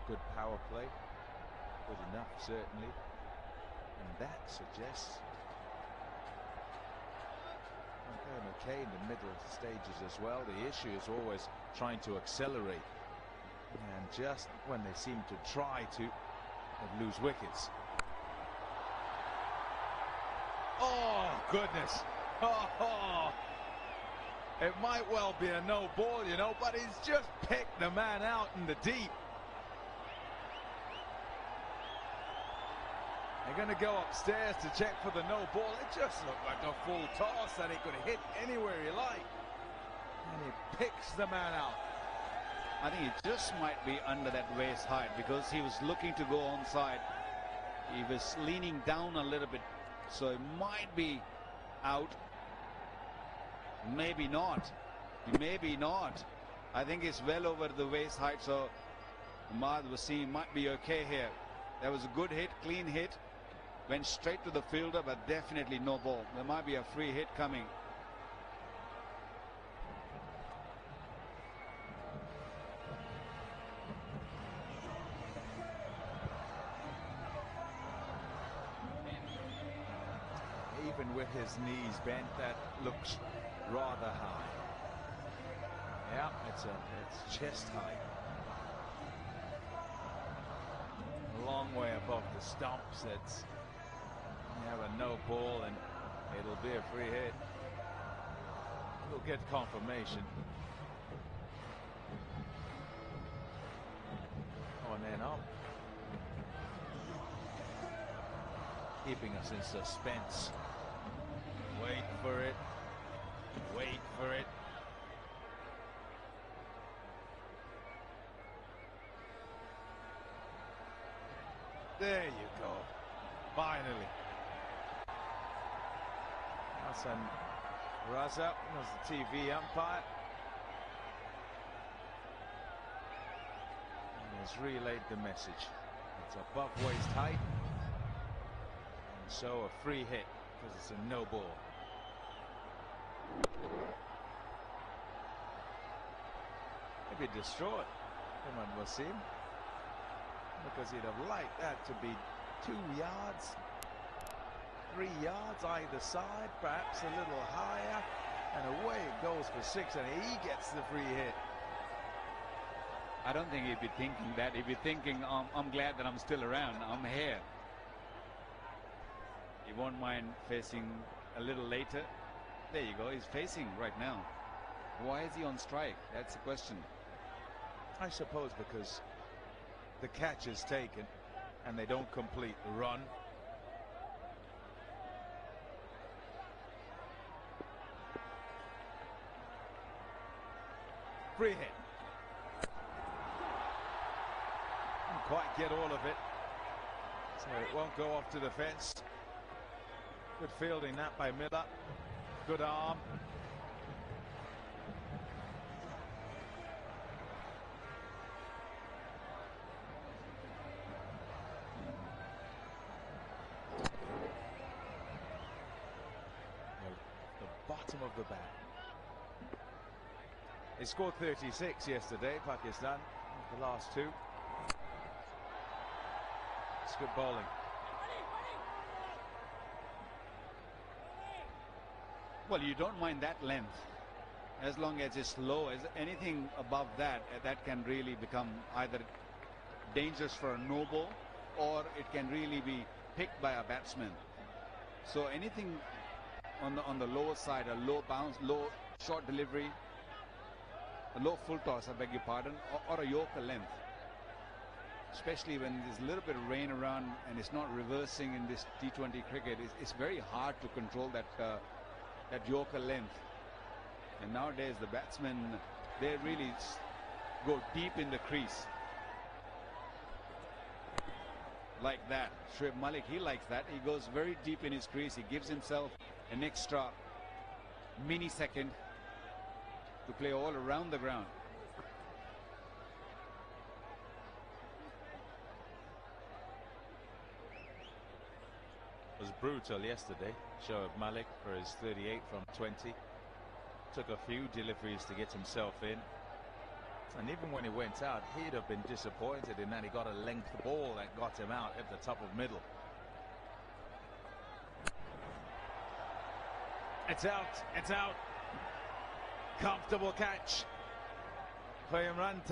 good power play. Good enough, certainly. And that suggests McKay in the middle stages as well. The issue is always trying to accelerate. And just when they seem to try to, they lose wickets. Oh, goodness. Oh. It might well be a no ball, you know, but he's just picked the man out in the deep. They're going to go upstairs to check for the no ball. It just looked like a full toss that he could hit anywhere he liked. And he picks the man out. I think it just might be under that waist height because he was looking to go onside. He was leaning down a little bit, so it might be out. Maybe not. Maybe not. I think it's well over the waist height, so Ahmad Wasim might be okay here. That was a good hit, clean hit. Went straight to the fielder, but definitely no ball. There might be a free hit coming. Even with his knees bent, that looks rather high. Yeah, it's chest height. A long way above the stumps. It's you have a no ball and it'll be a free hit. We'll get confirmation. On and up. Keeping us in suspense. Wait for it. Wait for it. There you go. Finally. Hassan Raza was the TV umpire. And has relayed the message. It's above waist height. And so a free hit because it's a no ball. Maybe distraught, Ahmad Wasim, because he'd have liked that to be 2 yards, 3 yards either side, perhaps a little higher, and away it goes for 6, and he gets the free hit. I don't think he'd be thinking that. He'd be thinking, I'm glad that I'm still around. I'm here. He won't mind facing a little later. There you go. He's facing right now. Why is he on strike? That's the question. I suppose because the catch is taken and they don't complete the run. Free hit. Didn't quite get all of it, so it won't go off to the fence. Good fielding that by Miller. Good arm. Bottom of the bat. They scored 36 yesterday, Pakistan, the last 2. It's good bowling. Well, you don't mind that length as long as it's low. As anything above that, that can really become either dangerous for a no ball or it can really be picked by a batsman. So anything on the lower side, a low bounce, low short delivery, a low full toss, I beg your pardon, or a Yorker length. Especially when there's a little bit of rain around and it's not reversing in this T20 cricket, it's very hard to control that that Yorker length. And nowadays the batsmen, they really go deep in the crease. Like that. Shoaib Malik, he likes that. He goes very deep in his crease. He gives himself an extra millisecond to play all around the ground. It was brutal yesterday. Shoaib Malik for his 38 from 20. Took a few deliveries to get himself in. And even when he went out, he'd have been disappointed in that he got a length ball that got him out at the top of middle. It's out. It's out. Comfortable catch for Imran.